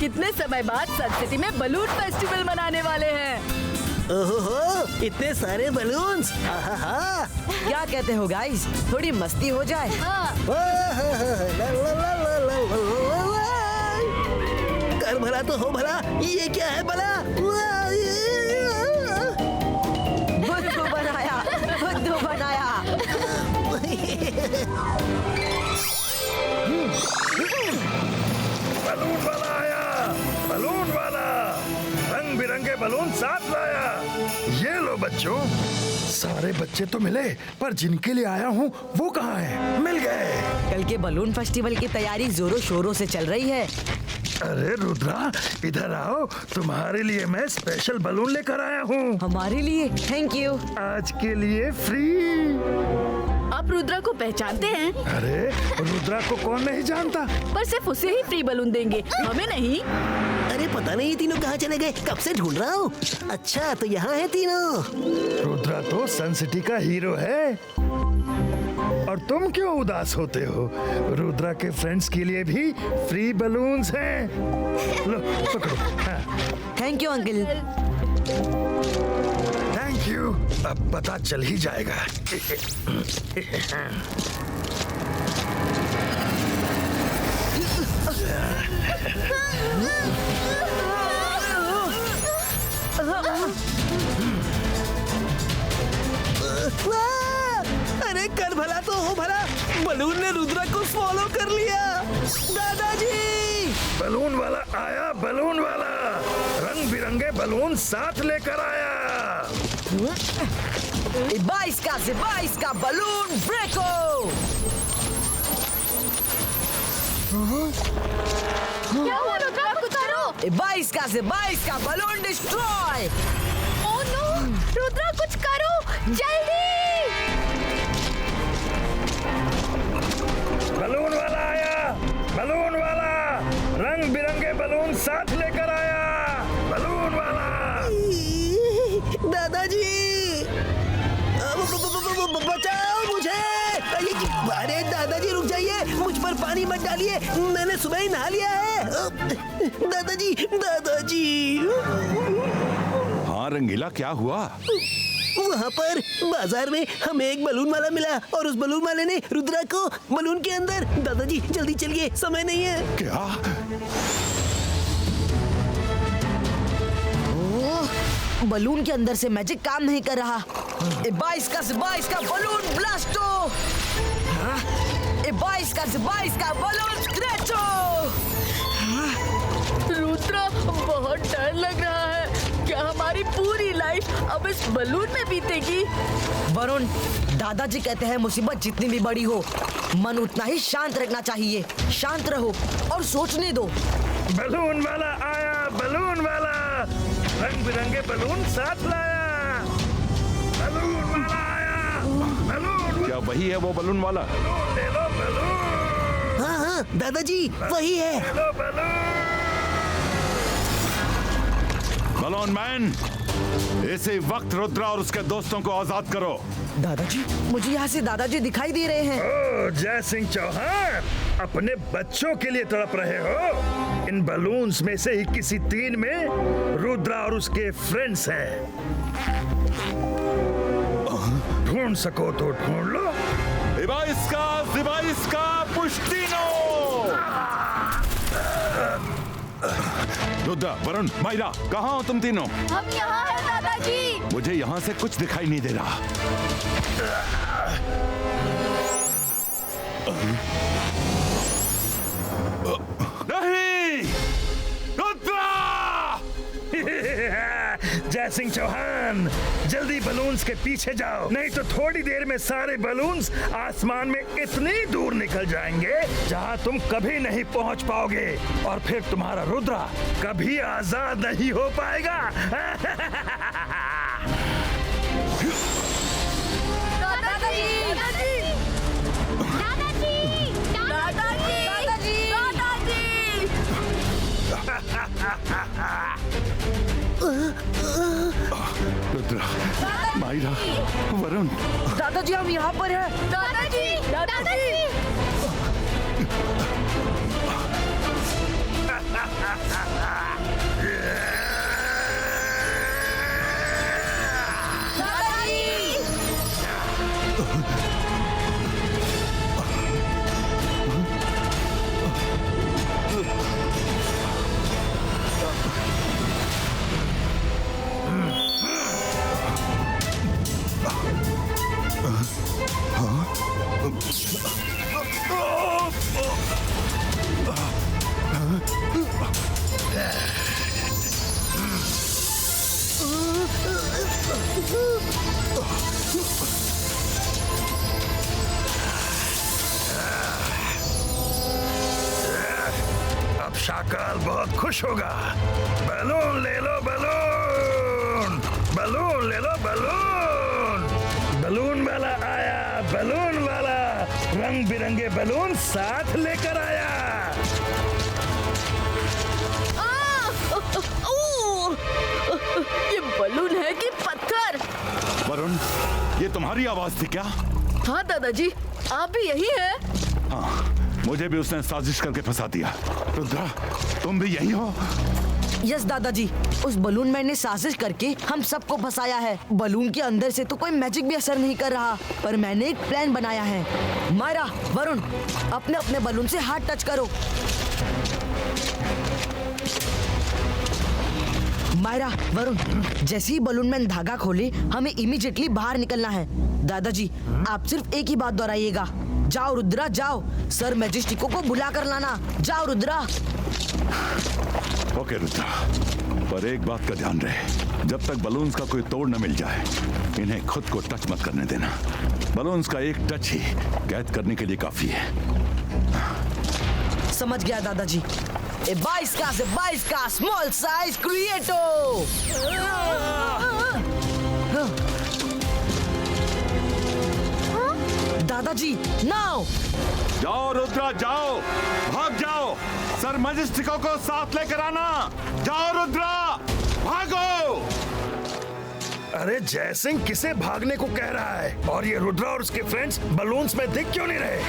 इतने समय बाद सन सिटी में बलून फेस्टिवल मनाने वाले हैं। ओहो, इतने सारे बलून्स। क्या कहते हो गाइस, थोड़ी मस्ती हो जाए? कर भला तो हो भला, ये क्या है भला? बुद्धू बनाया, बुद्धू बनाया। बलून वाला आया, बलून वाला रंग बिरंगे बलून साथ लाया। ये लो बच्चों, सारे बच्चे तो मिले, पर जिनके लिए आया हूँ वो कहाँ है? मिल गए। कल के बलून फेस्टिवल की तैयारी जोरों शोरों से चल रही है। अरे रुद्रा, इधर आओ, तुम्हारे लिए मैं स्पेशल बलून लेकर आया हूँ। हमारे लिए? Thank you. आज के लिए फ्री। आप रुद्रा को पहचानते हैं? अरे रुद्रा को कौन नहीं जानता? पर सिर्फ उसे ही फ्री बलून देंगे, हमें नहीं। अरे पता नहीं तीनों कहाँ चले गए, कब से ढूंढ रहा हूँ। अच्छा तो यहाँ है तीनों। रुद्रा तो सन सिटी का हीरो है। और तुम क्यों उदास होते हो? रुद्रा के फ्रेंड्स के लिए भी फ्री बलून्स हैं। लो पकड़ो। हाँ। Thank you uncle. Thank you. अब पता चल ही जाएगा। अरे कर भला तो हो भला, बलून ने रुद्रा को फॉलो कर लिया। दादाजी, बलून वाला आया, बलून वाला रंग बिरंगे बलून साथ लेकर आया। 22 का बलून ब्रेको। क्या हुआ रुद्रा, कुछ करो। 22 का balloon destroy. Oh no, Rudra कुछ करो जल्दी। बलून वाला आया, बलून वाला रंग बिरंगे बलून साथ लेकर आया। बलून वाला। दादाजी, बचाओ मुझे। अरे दादाजी रुक जाइए, मुझ पर पानी मत डालिए, मैंने सुबह ही नहा लिया है। दादाजी, दादाजी। हाँ रंगीला, क्या हुआ? वहाँ पर बाजार में हमें एक बलून वाला मिला और उस बलून वाले ने रुद्रा को बलून के अंदर। दादाजी जल्दी चलिए, समय नहीं है। क्या? बलून के अंदर से मैजिक काम नहीं कर रहा। 22 का बलून ब्लास्टो। 22 का बलून स्क्रैचो। रुद्रा, बहुत डर लग रहा है। क्या हमारी पूरी लाइफ अब इस बलून में बीतेगी? वरुण, दादाजी कहते हैं मुसीबत जितनी भी बड़ी हो, मन उतना ही शांत रखना चाहिए। शांत रहो और सोचने दो। बलून वाला आया, बलून वाला रंग बिरंगे बलून साथ लाया। बलून वाला आया, बलून। क्या वही है वो बलून वाला? ले लो बलून। हाँ हाँ दादाजी, वही है। ले लो बलून। बलून मैन, इसी वक्त रुद्रा और उसके दोस्तों को आजाद करो। दादाजी, मुझे यहाँ से दादाजी दिखाई दे रहे हैं। ओ जय सिंह चौहान, अपने बच्चों के लिए तड़प रहे हो? इन बलून्स में से ही किसी 3 में रुद्रा और उसके फ्रेंड्स हैं। ढूंढ सको तो ढूंढ लो। 22 का पुष्टिनो। रुद्रा, वरुण, मायरा, कहाँ हो तुम तीनों? हम यहाँ हैं दादाजी। मुझे यहाँ से कुछ दिखाई नहीं दे रहा। नहीं! रुद्रा! जय सिंह चौहान, जल्दी बलून्स के पीछे जाओ, नहीं तो थोड़ी देर में सारे बलून्स आसमान में इतनी दूर निकल जाएंगे जहां तुम कभी नहीं पहुंच पाओगे, और फिर तुम्हारा रुद्रा कभी आजाद नहीं हो पाएगा। दादाजी, दादाजी, दादाजी, दादाजी, रुद्रा, मायरा, वरुण। दादाजी, हम यहाँ पर हैं। दादाजी, दादाजी। शाकाल बहुत खुश होगा। बलून ले लो, बलून, बलून ले लो, बलून। बलून वाला आया, बलून वाला रंग बिरंगे बलून साथ लेकर आया। ये बलून है कि पत्थर? वरुण, ये तुम्हारी आवाज थी क्या? हाँ दादाजी, आप भी यही हैं? हाँ, मुझे भी उसने साजिश करके फंसा दिया। रुद्रा, तुम भी यही हो? यस दादाजी, उस बलून मैन ने साजिश करके हम सबको फंसाया है। बलून के अंदर से तो कोई मैजिक भी असर नहीं कर रहा, पर मैंने एक प्लान बनाया है। मायरा, वरुण, अपने अपने बलून से हाथ टच करो। मायरा, वरुण, जैसे ही बलून मैन धागा खोले हमें इमीडिएटली बाहर निकलना है। दादाजी, आप सिर्फ एक ही बात दोहराइएगा। जाओ रुद्रा, जाओ, सर मैजेस्टिको को बुला कर लाना। जाओ रुद्रा। ओके रुद्रा, पर एक बात का ध्यान रहे, जब तक बलून्स का कोई तोड़ न मिल जाए इन्हें खुद को टच मत करने देना। बलून्स का एक टच ही कैद करने के लिए काफी है। समझ गया दादाजी। ए 22 का स्मॉल साइज क्रिएटो। दादाजी, नाउ। जाओ रुद्रा, जाओ, भाग जाओ, सर मैजेस्टिको को साथ लेकर आना। जाओ रुद्रा, भागो। अरे जय सिंह किसे भागने को कह रहा है? और ये रुद्रा और उसके फ्रेंड्स बलून्स में दिख क्यों नहीं रहे?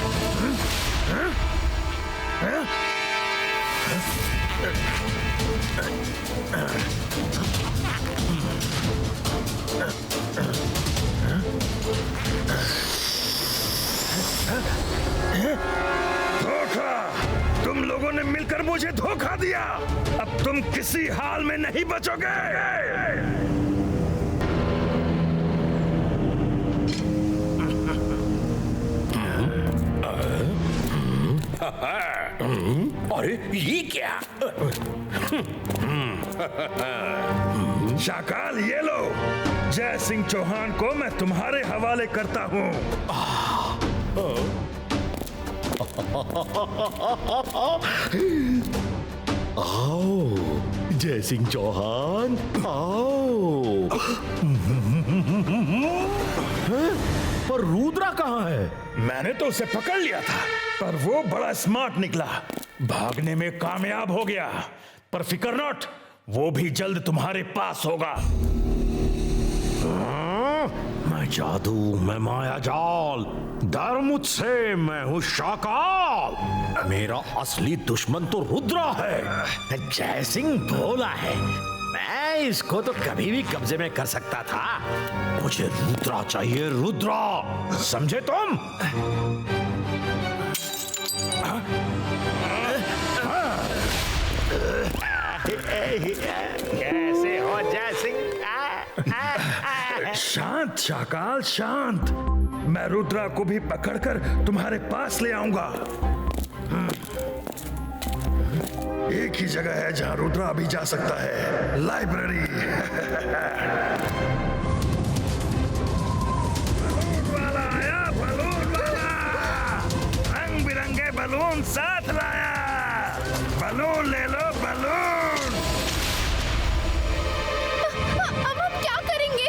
धोखा! तुम लोगों ने मिलकर मुझे धोखा दिया। अब तुम किसी हाल में नहीं बचोगे। अरे ये क्या? शाकाल, ये लो, जय सिंह चौहान को मैं तुम्हारे हवाले करता हूँ। आओ जय सिंह चौहान, आओ। पर रुद्रा कहाँ है? मैंने तो उसे पकड़ लिया था, पर वो बड़ा स्मार्ट निकला, भागने में कामयाब हो गया। पर फिकर नॉट, वो भी जल्द तुम्हारे पास होगा। मैं जादू, मैं माया जाल, डर मुझसे, मैं हूँ शाकाल। मेरा असली दुश्मन तो रुद्रा है। जय सिंह भोला है, मैं इसको तो कभी भी कब्जे में कर सकता था। मुझे रुद्रा चाहिए, रुद्रा, समझे तुम? कैसे हो जय सिंह? शांत शाकाल, शांत। मैं रुद्रा को भी पकड़कर तुम्हारे पास ले आऊंगा। एक ही जगह है जहां रुद्रा अभी जा सकता है, लाइब्रेरी। बलून वाला आया, बलून वाला, रंग बिरंगे बलून साथ लाया। बलून ले लो, बलून। अब हम क्या करेंगे?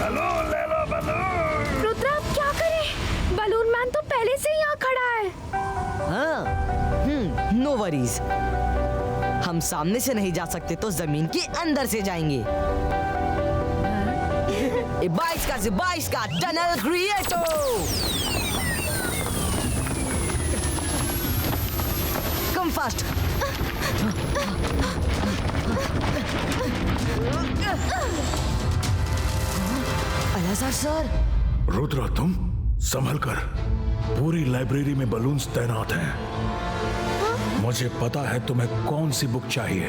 बलून ले लो, बलून। रुद्रा, अब क्या करें? बलून मैन तो पहले से ही यहाँ खड़ा है। हाँ, नो वरीज। हम सामने से नहीं जा सकते तो जमीन के अंदर से जाएंगे। 22 का टनल क्रिएटो। Come fast. अलाजार सर। रुद्रा, तुम संभल कर। पूरी लाइब्रेरी में बलून्स तैनात हैं। मुझे पता है तुम्हें कौन सी बुक चाहिए,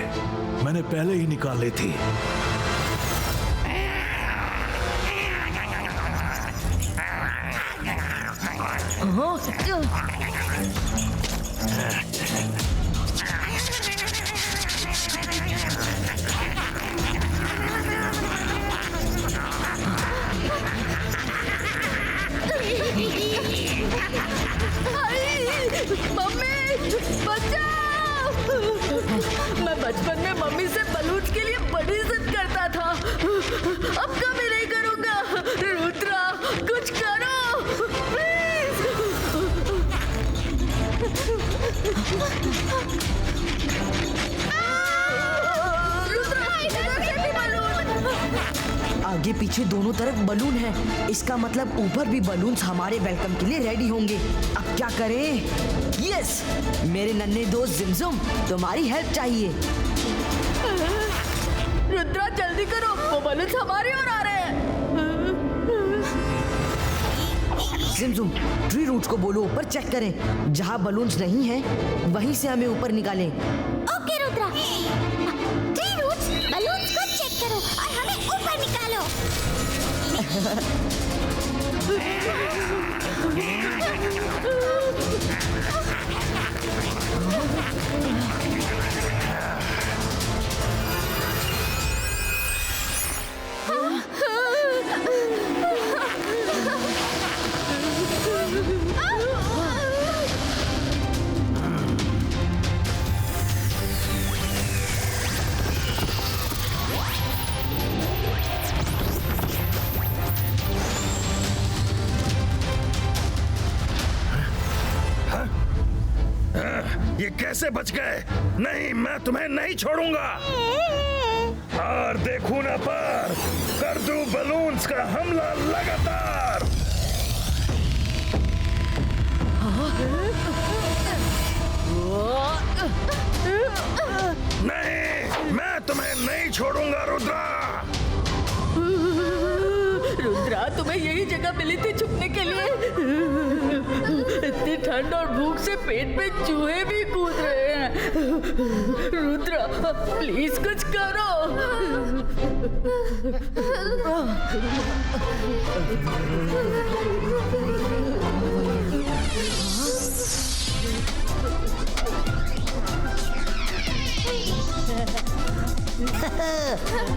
मैंने पहले ही निकाल ली थी। मम्मी! बचाओ! मैं बचपन में मम्मी से बलून के लिए बड़ी जिद करता था। अब कभी नहीं करूंगा। रुद्रा, कुछ करो प्लीज। आगे पीछे दोनों तरफ बलून है, इसका मतलब ऊपर भी बलून्स हमारे वेलकम के लिए रेडी होंगे। अब क्या करें? यस, मेरे नन्हे दोस्त जिमजुम, तुम्हारी हेल्प चाहिए। रुद्रा जल्दी करो, वो बलून्स हमारी ओर आ रहे हैं। जिमजुम, ट्री रूट्स को बोलो ऊपर चेक करें। जहाँ बलून्स नहीं है वहीं से हमें ऊपर निकालें। Okay Rudra, tree roots balloons को चेक करो और हमें ऊपर निकालो। ये कैसे बच गए? नहीं, मैं तुम्हें नहीं छोड़ूंगा। और देखूं ना पर कर दूं बलून्स का हमला लगातार। नहीं, मैं तुम्हें नहीं छोड़ूंगा रुद्रा। रुद्रा, तुम्हें यही जगह मिली थी छुपने के लिए। इतनी ठंड और भूख से पेट में चूहे भी कूद रहे हैं। रुद्रा, प्लीज कुछ करो।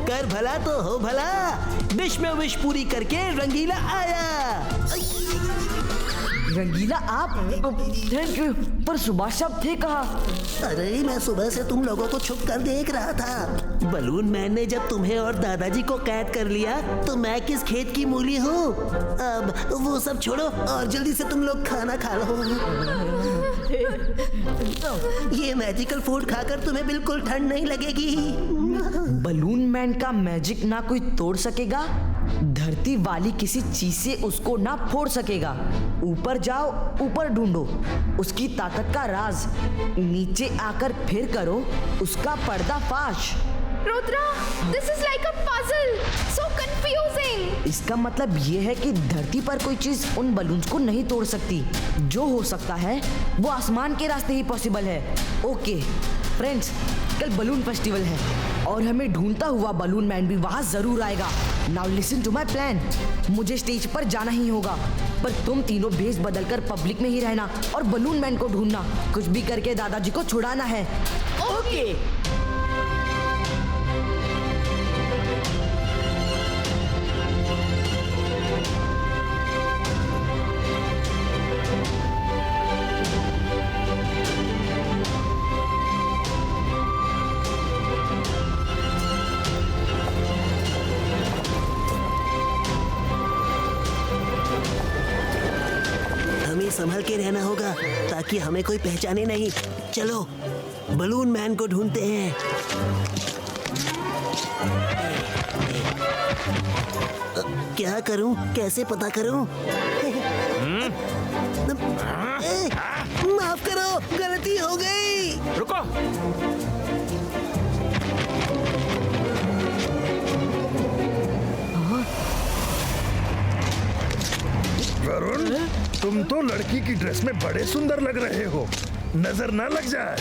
कर भला तो हो भला। विश में विश पूरी करके रंगीला आया। रंगीला आप? थैंक यू, पर सुभाष साहब थे कहाँ? अरे मैं सुबह से तुम लोगों को छुप कर देख रहा था। बलून मैन ने जब तुम्हें और दादाजी को कैद कर लिया तो मैं किस खेत की मूली हूँ। अब वो सब छोड़ो और जल्दी से तुम लोग खाना खा लो। ये मैजिकल फूड खाकर तुम्हें बिल्कुल ठंड नहीं लगेगी। बलून मैन का मैजिक ना कोई तोड़ सकेगा, धरती वाली किसी चीज से उसको ना फोड़ सकेगा। ऊपर जाओ, ऊपर ढूंढो उसकी ताकत का राज, नीचे आकर फिर करो उसका पर्दाफाश। Rudra, this is like a puzzle, so confusing. इसका मतलब ये है कि धरती पर कोई चीज उन बलून्स को नहीं तोड़ सकती। जो हो सकता है वो आसमान के रास्ते ही पॉसिबल है। ओके फ्रेंड्स, कल बलून फेस्टिवल है और हमें ढूंढता हुआ बलून मैन भी वहाँ जरूर आएगा। Now listen to my plan. मुझे स्टेज पर जाना ही होगा, पर तुम तीनों भेष बदलकर पब्लिक में ही रहना और बलून मैन को ढूंढना। कुछ भी करके दादाजी को छुड़ाना है। ओके। हमें संभल के रहना होगा ताकि हमें कोई पहचाने नहीं। चलो बलून मैन को ढूंढते हैं। क्या करूं, कैसे पता करूं? माफ करो, गलती हो गई। रुको, वरुण, तुम तो लड़की की ड्रेस में बड़े सुंदर लग रहे हो, नजर ना लग जाए।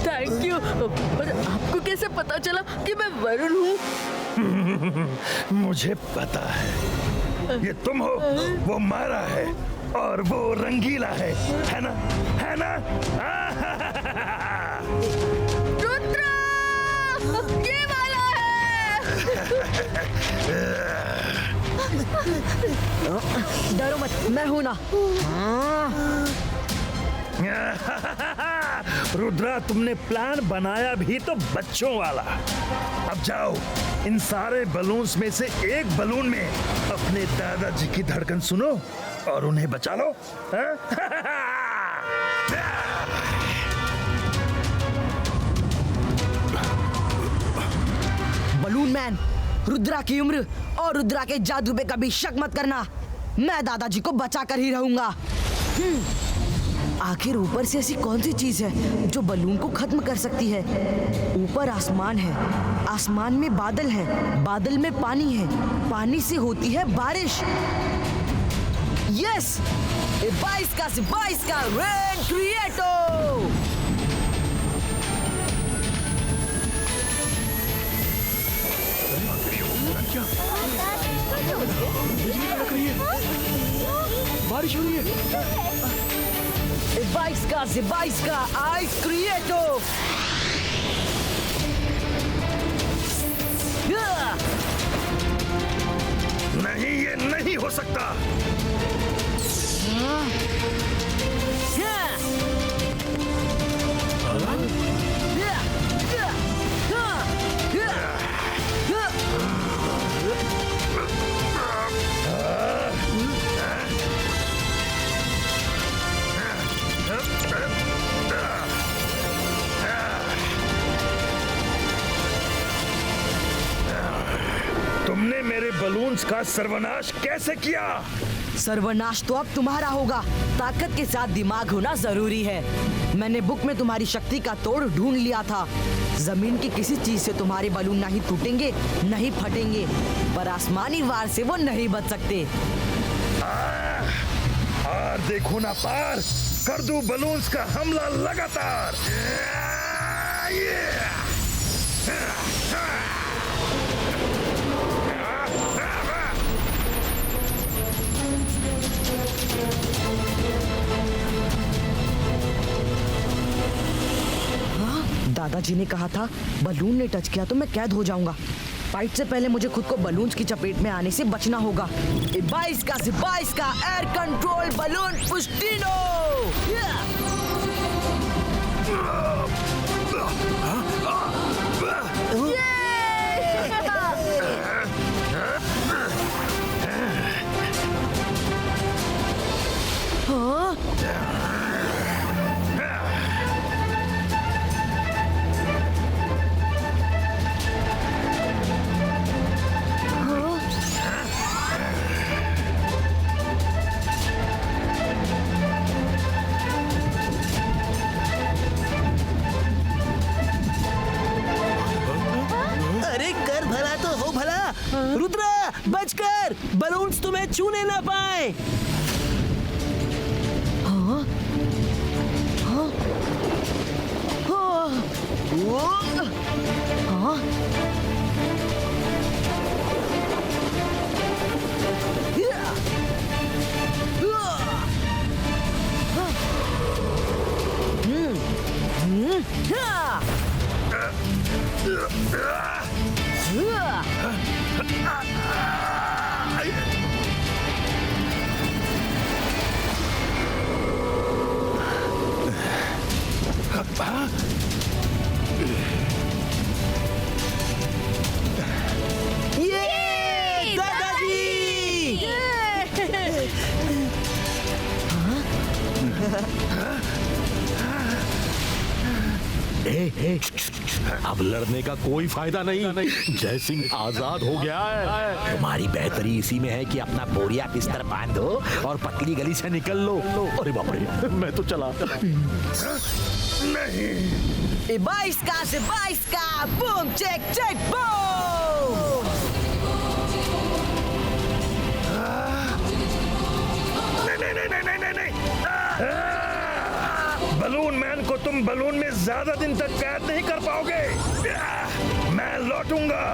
थैंक यू, पर आपको कैसे पता चला कि मैं वरुण हूँ? मुझे पता है, ये तुम हो, वो मारा है और वो रंगीला है ना? है ना? रुद्रा, ये वाला है। डरो मत, मैं हूं ना। रुद्रा, तुमने प्लान बनाया भी तो बच्चों वाला। अब जाओ, इन सारे बलून्स में से एक बलून में अपने दादाजी की धड़कन सुनो और उन्हें बचा लो। बलून मैन, रुद्रा की उम्र और रुद्रा के जादू पे कभी शक मत करना। मैं दादाजी को बचा कर ही रहूंगा। आखिर ऊपर से ऐसी कौन सी चीज है जो बलून को खत्म कर सकती है? ऊपर आसमान है, आसमान में बादल है, बादल में पानी है, पानी से होती है बारिश। यस, 22 का रेन क्रिएटो। बारिश हो रही है। 22 का आइस क्रिएटो। नहीं, ये नहीं हो सकता। तुमने मेरे बलून्स का सर्वनाश कैसे किया? सर्वनाश तो अब तुम्हारा होगा। ताकत के साथ दिमाग होना जरूरी है। मैंने बुक में तुम्हारी शक्ति का तोड़ ढूंढ लिया था। जमीन की किसी चीज से तुम्हारे बलून नहीं टूटेंगे, नहीं फटेंगे, पर आसमानी वार से वो नहीं बच सकते। और देखो ना पार, कर दूं बलून्स का हमला लगातार। दादाजी ने कहा था बलून ने टच किया तो मैं कैद हो जाऊंगा। फाइट से पहले मुझे खुद को बलून्स की चपेट में आने से बचना होगा। 22 का एयर कंट्रोल बलून पुस्टिनो। रुद्रा, बचकर, बलून्स तुम्हें छूने ना पाए। हाँ? हाँ? हाँ? ये दादाजी! अब लड़ने का कोई फायदा नहीं। जय सिंह आजाद हो गया है। तुम्हारी बेहतरी इसी में है कि अपना बोरिया बिस्तर बांध दो और पतली गली से निकल लो। अरे बाप रे, मैं तो चला। नहीं, 22 का बूम चेक चेक बूम। नहीं। बलून मैन को तुम बलून में ज्यादा दिन तक कैद नहीं कर पाओगे। मैं लौटूंगा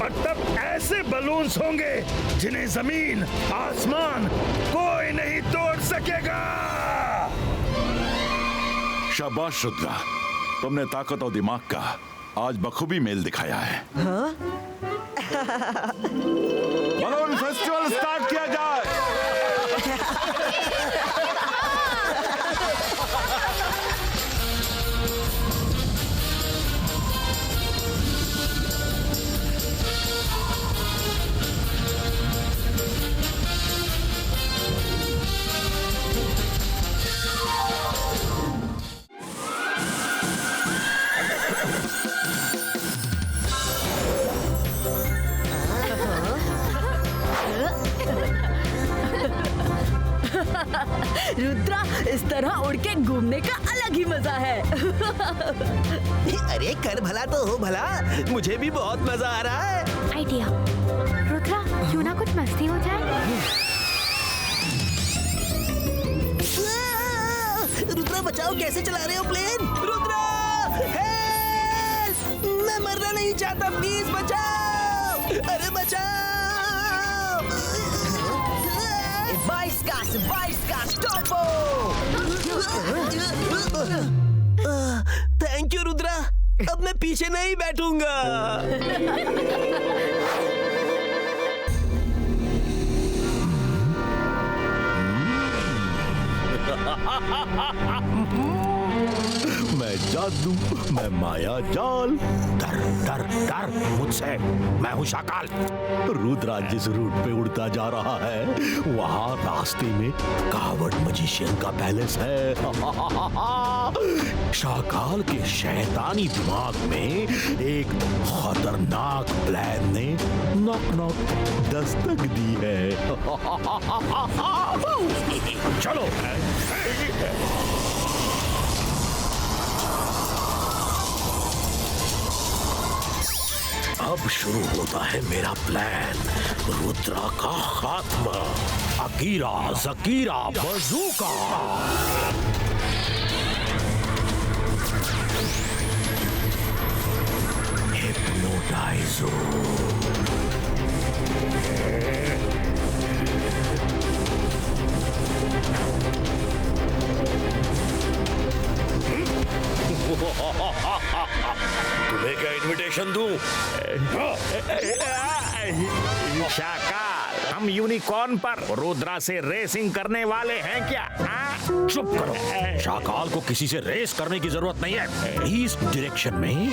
और तब ऐसे बलून्स होंगे जिन्हें जमीन आसमान कोई नहीं तोड़ सकेगा। शाबाश रुद्रा, तुमने ताकत और दिमाग का आज बखूबी मेल दिखाया है। बलून फेस्टिवल स्टार्ट किया जाए। रुद्रा, इस तरह उड़ के घूमने का अलग ही मजा है। अरे कर भला तो हो भला, मुझे भी बहुत मजा आ रहा है। आइडिया। रुद्रा, क्यों ना कुछ मस्ती हो जाए? रुद्रा बचाओ, कैसे चला रहे हो प्लेन? रुद्रा हेल्प! मैं मरना नहीं चाहता, प्लीज बचाओ। अरे बचाओ। थैंक यू रुद्रा, अब मैं पीछे नहीं बैठूंगा। मैं जादू, मैं माया जाल, डर डर डर मुझसे, मैं हूँ शाकाल। रुद्रा जिस रूट पे उड़ता जा रहा है वहाँ रास्ते में कावड़ मजिशियन का पैलेस है। शाकाल के शैतानी दिमाग में एक खतरनाक प्लान ने नॉक नॉक दस्तक दी है। चलो। अब शुरू होता है मेरा प्लान, रुद्रा का खात्मा। अकीरा जकीरा बजूका। हिप्नोटाइजो। तुम्हें क्या इनविटेशन दूं? शाकाल, हम यूनिकॉर्न पर रुद्रा से रेसिंग करने वाले हैं क्या? चुप करो। शाकाल को किसी से रेस करने की जरूरत नहीं है। ईस्ट डायरेक्शन में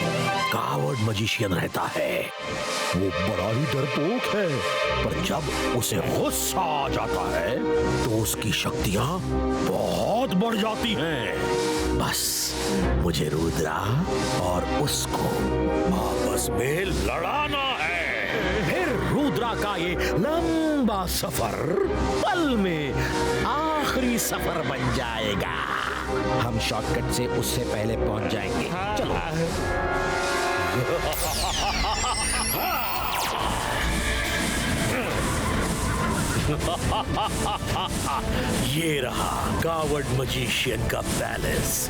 कावड़ मजिशियन रहता है। वो बड़ा ही डरपोक है, पर जब उसे गुस्सा आ जाता है तो उसकी शक्तियां बहुत बढ़ जाती हैं। बस मुझे रुद्रा और उसको आपस में लड़ाना है। फिर रुद्रा का ये लंबा सफर पल में आखिरी सफर बन जाएगा। हम शॉर्टकट से उससे पहले पहुंच जाएंगे। चलो। ये रहा कावड़ मजिशियन का पैलेस।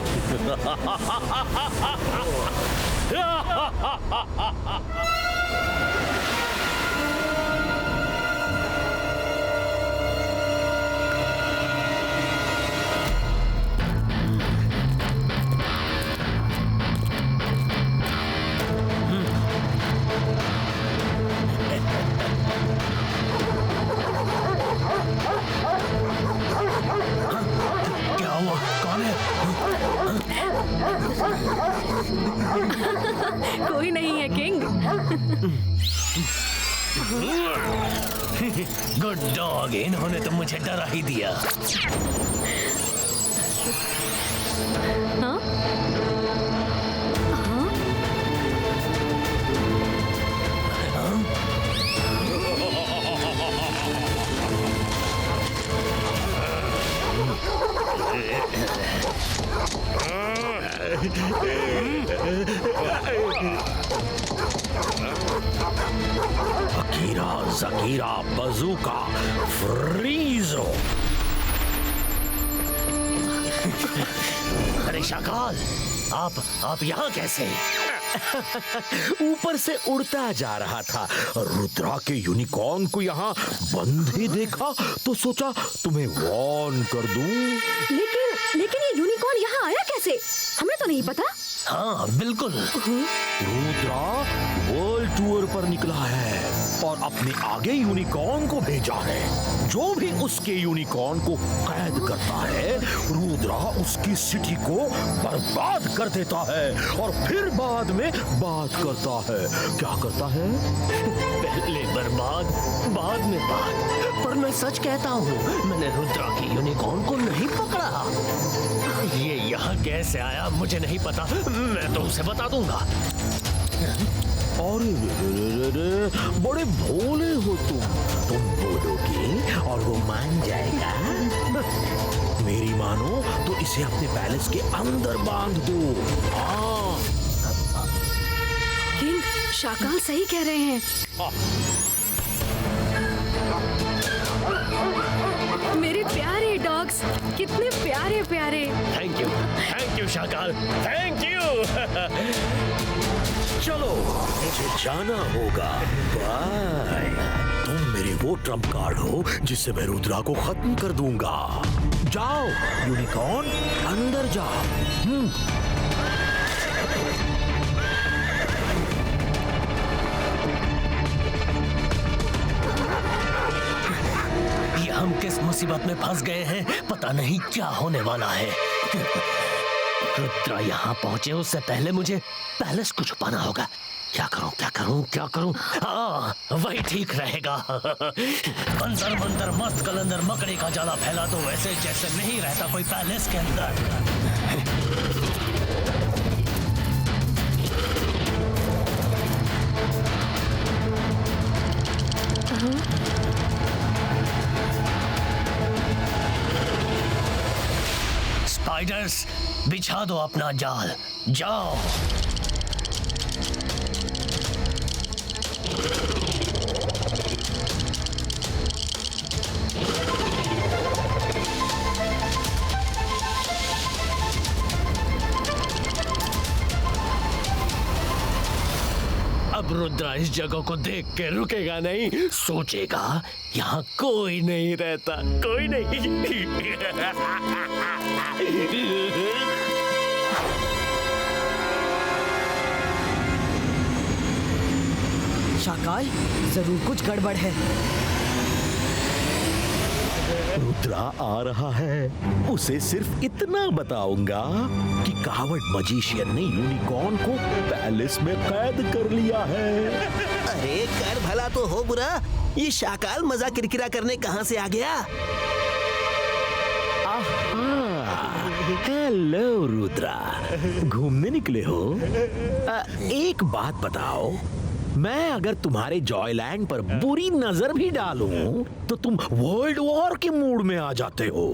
कोई नहीं है किंग। गुड डॉग, इन्होंने तो मुझे डरा ही दिया। हाँ? अकीरा जकीरा बजूका फ्रीजो। अरे शाकाल, आप यहाँ कैसे? ऊपर से उड़ता जा रहा था। रुद्रा के यूनिकॉर्न को यहाँ बंद ही देखा तो सोचा तुम्हें वॉर्न कर दूं। लेकिन ये यूनिकॉर्न यहाँ आया कैसे? हमें तो नहीं पता। हाँ बिल्कुल। रुद्रा वर्ल्ड टूर पर निकला है। और अपने आगे यूनिकॉर्न को भेजा है। जो भी उसके यूनिकॉर्न को कैद करता है, रुद्रा उसकी सिटी को बर्बाद कर देता है और फिर बाद में बात करता है। क्या करता है? पहले बर्बाद, बाद में बात। पर मैं सच कहता हूँ, मैंने रुद्रा की यूनिकॉर्न को नहीं पकड़ा। ये यहाँ कैसे आया मुझे नहीं पता, मैं तो उसे बता दूंगा। अरे बड़े भोले हो तुम बोलोगे और वो मान जाएगा। मेरी मानो तो इसे अपने पैलेस के अंदर बांध दो। हाँ। किंग, शाकाल सही कह रहे हैं। मेरे प्यारे डॉग्स, कितने प्यारे प्यारे। Thank you Shakaal, thank you. चलो मुझे जाना होगा। बाय। तुम मेरे वो ट्रम्प कार्ड हो जिससे मैं रुद्रा को खत्म कर दूंगा। जाओ यूनिकॉर्न, अंदर जाओ। ये हम किस मुसीबत में फंस गए हैं, पता नहीं क्या होने वाला है। रुद्रा यहाँ पहुंचे उससे पहले मुझे पैलेस को छुपाना होगा। क्या करूं? हाँ, वही ठीक रहेगा। अंदर मंदर मस्त कलंदर मकड़े का जाला फैला दो, वैसे जैसे नहीं रहता कोई पैलेस के अंदर। स्पाइडर्स, बिछा दो अपना जाल, जाओ। अब रुद्रा इस जगह को देख के रुकेगा नहीं, सोचेगा यहाँ कोई नहीं रहता, कोई नहीं। शाकाल, जरूर कुछ गड़बड़ है। रुद्रा आ रहा है। उसे सिर्फ इतना बताऊंगा कि कावड़ मजिशियन ने यूनिकॉर्न को पैलेस में कैद कर लिया है। अरे कर भला तो हो बुरा, ये शाकाल मजाक किरकिरा करने कहाँ से आ गया? हेलो रुद्रा, घूमने निकले हो? एक बात बताओ, मैं अगर तुम्हारे जॉयलैंड पर बुरी नजर भी डालूं तो तुम वर्ल्ड वॉर के मूड में आ जाते हो।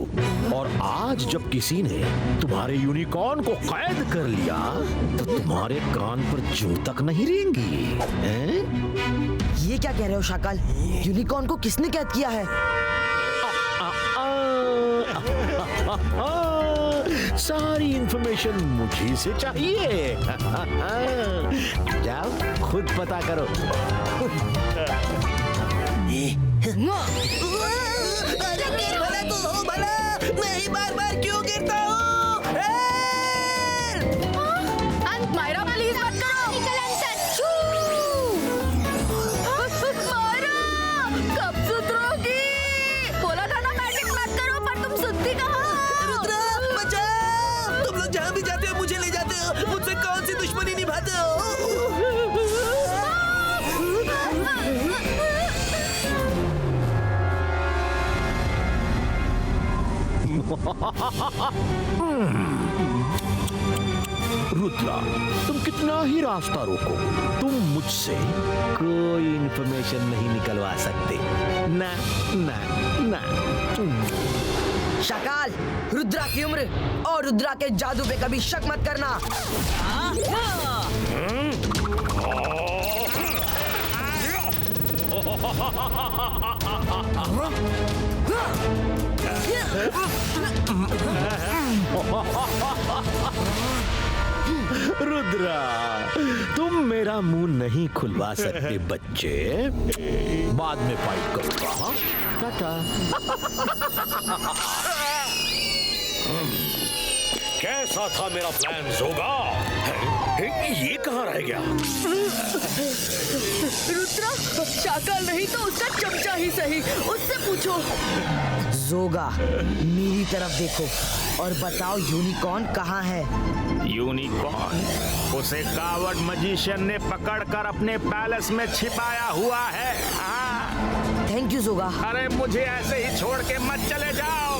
और आज जब किसी ने तुम्हारे यूनिकॉर्न को कैद कर लिया तो तुम्हारे कान पर जूं तक नहीं रेंगी। ये क्या कह रहे हो शाकाल? यूनिकॉर्न को किसने कैद किया है? सारी इंफॉर्मेशन मुझे से चाहिए। जाओ खुद पता करो। अरे गिर भला तो हो भला, मैं ही बार बार क्यों गिरता हूँ? मायरा प्लीज मत करो। मायरा, कब सुधरोगी? बोला था ना मैजिक मत करो, पर तुम सुनती कहाँ? रुद्रा बचाओ! तुम लोग जहाँ भी जाते हो मुझे ले जाते हो, मुझसे कौन सी दुश्मनी निभाते हो? रुद्रा, तुम कितना ही रास्ता रोको, तुम मुझसे कोई इंफॉर्मेशन नहीं निकलवा सकते। ना ना ना। शाकाल, रुद्रा की उम्र और रुद्रा के जादू पे कभी शक मत करना। रुद्रा, तुम मेरा मुंह नहीं खुलवा सकते बच्चे। बाद में फाइट करूंगा। टाटा। कैसा था मेरा प्लान जोगा? ये कहाँ कहाँ रह गया? रुद्रा, शाकाल नहीं तो उसका चमचा ही सही, उससे पूछो। जोगा, मेरी तरफ देखो और बताओ यूनिकॉर्न कहाँ है? यूनिकॉर्न उसे कावड़ मजिशियन ने पकड़कर अपने पैलेस में छिपाया हुआ है। थैंक यू जोगा। अरे मुझे ऐसे ही छोड़ के मत चले जाओ।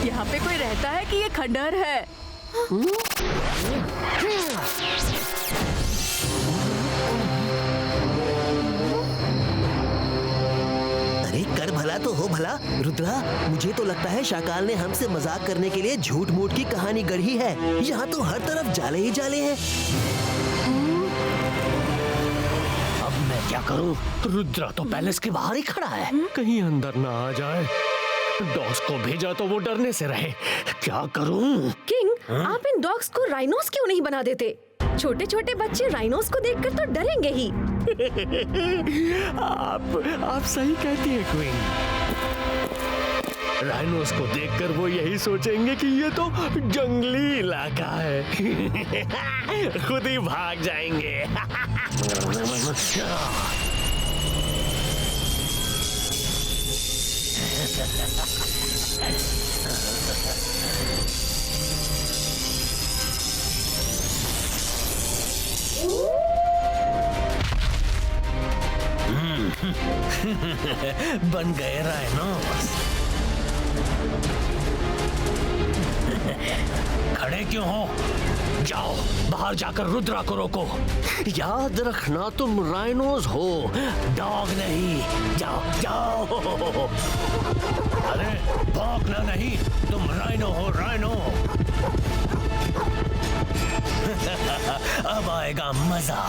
यहाँ पे कोई रहता है कि ये खंडहर है? अरे कर भला तो हो भला। रुद्रा, मुझे तो लगता है शाकाल ने हमसे मजाक करने के लिए झूठ मूठ की कहानी गढ़ी है। यहाँ तो हर तरफ जाले ही जाले हैं। अब मैं क्या करूं? रुद्रा तो पैलेस के बाहर ही खड़ा है, कहीं अंदर ना आ जाए। डॉग्स को भेजा तो वो डरने से रहे, क्या करूं? किंग, आप इन डॉग्स को राइनोस क्यों नहीं बना देते? छोटे छोटे बच्चे राइनोस को देखकर तो डरेंगे ही। आप सही कहती हैं क्वीन। राइनोस को देखकर वो यही सोचेंगे कि ये तो जंगली इलाका है। खुद ही भाग जाएंगे। बन गए राइनोस। खड़े क्यों हो? जाओ बाहर जाकर रुद्रा को रोको। याद रखना तुम राइनोस हो, डॉग नहीं। जाओ जाओ। अरे भौंकना नहीं, तुम राइनो हो, राइनो। अब आएगा मजा।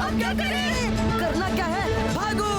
अब क्या करें? करना क्या है? भागो!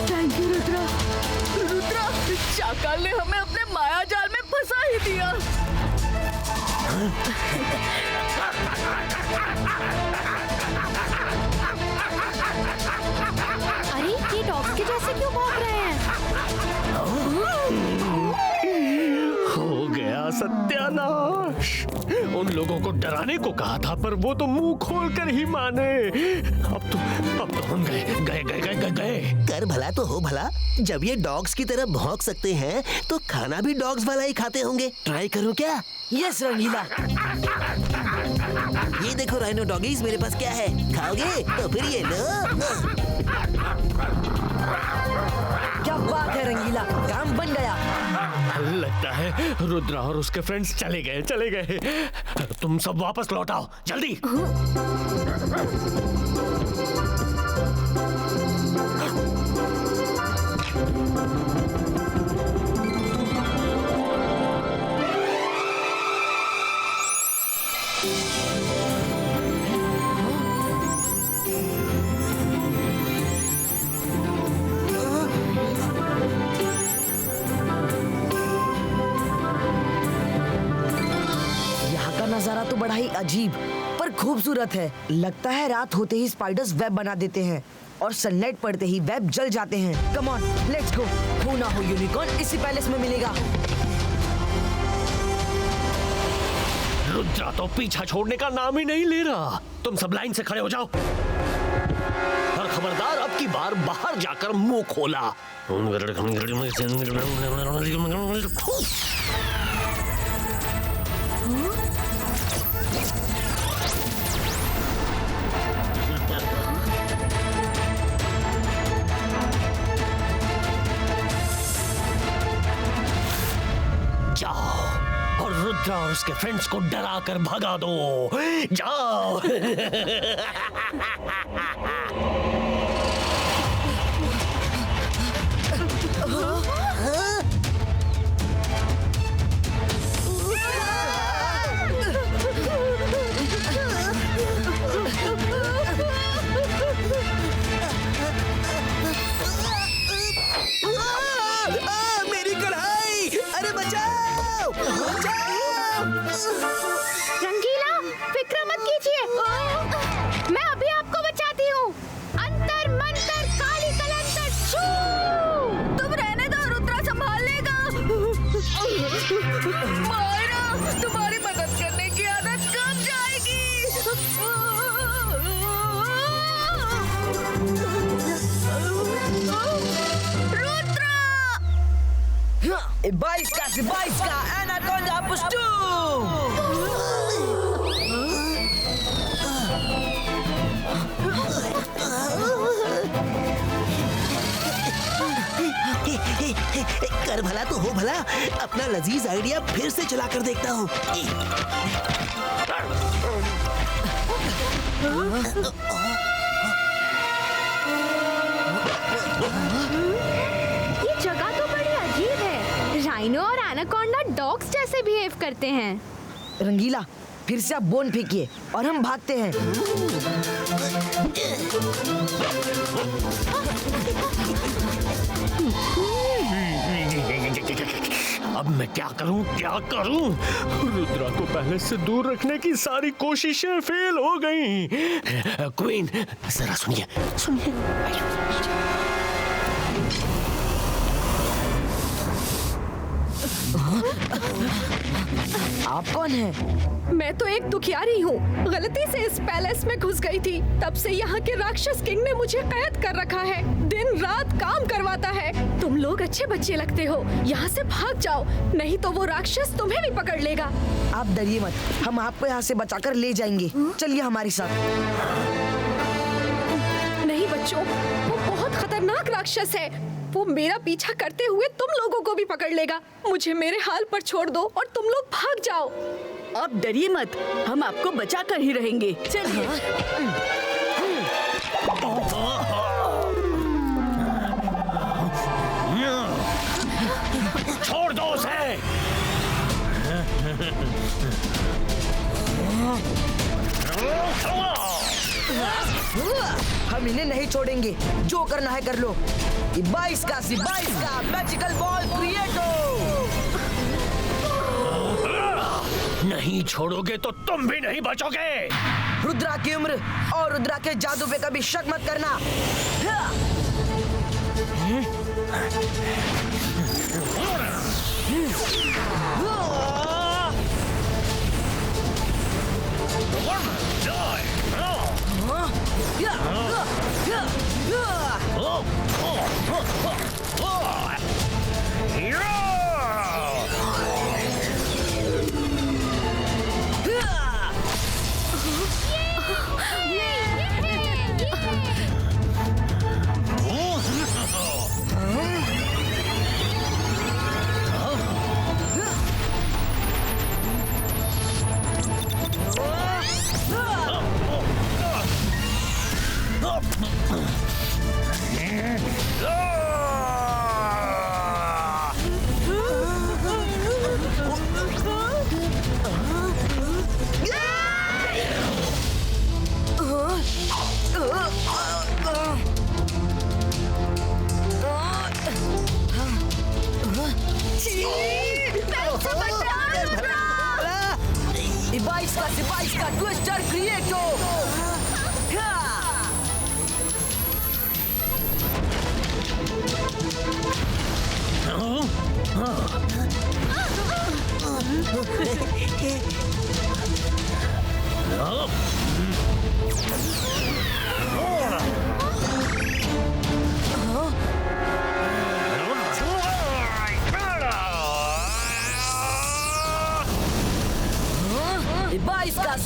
Thank you Rudra. रुद्रा, शाकाल ने हमें अपने माया जाल में फंसा ही दिया। अरे ये डॉग्स के जैसे क्यों भौंक रहे हैं? हो गया सत्यानाश। उन लोगों को डराने को कहा था पर वो तो मुंह खोलकर ही माने। अब तो हम गए। कर भला तो हो भला। जब ये डॉग्स की तरह भौंक सकते हैं तो खाना भी डॉग्स वाला ही खाते होंगे। ट्राई करूं क्या? यस रंगीला। ये देखो राइनो डॉगीज, मेरे पास क्या है, खाओगे? तो फिर ये लो। क्या बात है रंगीला, काम बन गया। लगता है रुद्रा और उसके फ्रेंड्स चले गए। तुम सब वापस लौट आओ जल्दी। तो बड़ा ही अजीब पर खूबसूरत है। लगता है रात होते ही स्पाइडर्स वेब बना देते हैं और सनलाइट पड़ते ही वेब जल जाते हैं। Come on let's go. हो ना हो यूनिकॉर्न इसी पैलेस में मिलेगा। रुद्रा तो पीछा छोड़ने का नाम ही नहीं ले रहा। तुम सब लाइन से खड़े हो जाओ और खबरदार अब की बार बाहर जाकर मुंह खोला। जाओ और रुद्रा और उसके फ्रेंड्स को डरा कर भगा दो। जाओ। मेरी कढ़ाई! अरे बचाओ! बचाओ! रंगीला, फिक्र मत कीजिए, मैं अभी आपको बचाती हूँ। अंतर मंतर काली कलंतर छू! तुम रहने दो, रुद्रा संभाल लेगा। मायरा, तुम्हारी मदद करने की आदत कब जाएगी? बाईस का एनाकोंडा पुष्टू। कर भला तो हो भला, अपना लजीज आइडिया फिर से चला कर देखता हूँ। ये जगह तो बड़ी अजीब है। राइनो और एनाकोंडा डॉग्स जैसे बिहेव करते हैं। रंगीला फिर से आप बोन फेंकिए और हम भागते हैं। अब मैं क्या करूं? रुद्रा को पहले से दूर रखने की सारी कोशिशें फेल हो गईं। क्वीन जरा सुनिए। आप कौन हैं? मैं तो एक दुखियारी हूँ, गलती से इस पैलेस में घुस गई थी। तब से यहाँ के राक्षस किंग ने मुझे कैद कर रखा है, दिन रात काम करवाता है। तुम लोग अच्छे बच्चे लगते हो, यहाँ से भाग जाओ, नहीं तो वो राक्षस तुम्हें भी पकड़ लेगा। आप डरिए मत, हम आपको यहाँ से बचाकर ले जाएंगे। चलिए हमारे साथ। नहीं बच्चों, वो बहुत खतरनाक राक्षस है। वो मेरा पीछा करते हुए तुम लोगों को भी पकड़ लेगा। मुझे मेरे हाल पर छोड़ दो और तुम लोग भाग जाओ। अब डरिए मत, हम आपको बचा कर ही रहेंगे। चलिए। छोड़ दो उसे। हम इन्हें नहीं छोड़ेंगे, जो करना है कर लो। 22 का मैजिकल बॉल क्रिएटो। नहीं छोड़ोगे तो तुम भी नहीं बचोगे। रुद्रा की उम्र और रुद्रा के जादू पे कभी शक मत करना। 22 का डिवाइस का ट्विस्टर क्रिएट हो।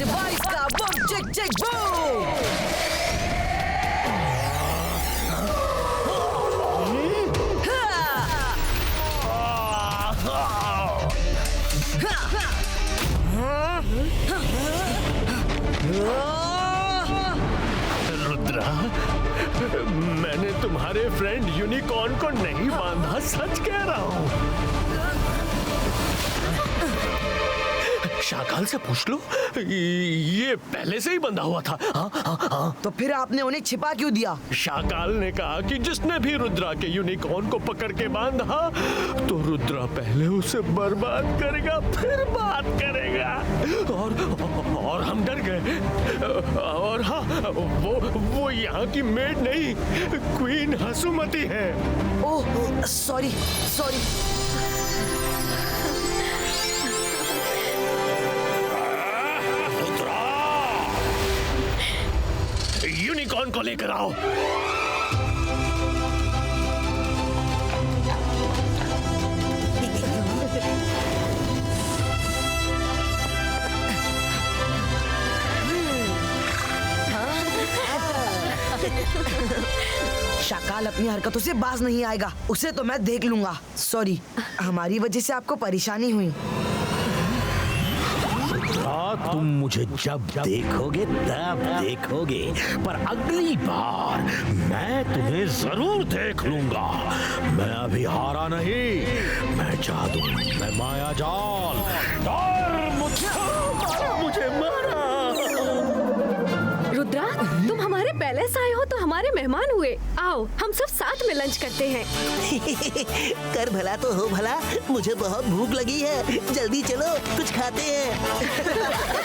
बाईस का बम चिक चिक बूम। रुद्रा, मैंने तुम्हारे फ्रेंड यूनिकॉर्न को नहीं बांधा, सच कह रहा हूँ। शाकाल से पूछ लो, ये पहले से ही बंधा हुआ था। हाँ। तो फिर आपने उन्हें छिपा क्यों दिया? शाकाल ने कहा कि जिसने भी रुद्रा के यूनिकॉर्न को पकड़ के बांधा तो रुद्रा पहले उसे बर्बाद करेगा, फिर बात करेगा। और हम डर गए। और हाँ, वो यहाँ की मेड नहीं, क्वीन हसुमती है। ओह, सॉरी। यूनिकॉर्न को लेकर आओ। शाकाल अपनी हरकतों से बाज नहीं आएगा, उसे तो मैं देख लूंगा। सॉरी, हमारी वजह से आपको परेशानी हुई। तुम मुझे जब देखोगे तब देखोगे, पर अगली बार मैं तुम्हें जरूर देख लूंगा। मैं अभी हारा नहीं, मैं जादू, मैं माया जाल, और मुझे मारा। रुद्रा, तुम हमारे पैलेस आए हो तो हमारे मेहमान हुए। आओ, हम सब साथ में लंच करते हैं। कर भला तो हो भला, मुझे बहुत भूख लगी है, जल्दी चलो कुछ खाते हैं।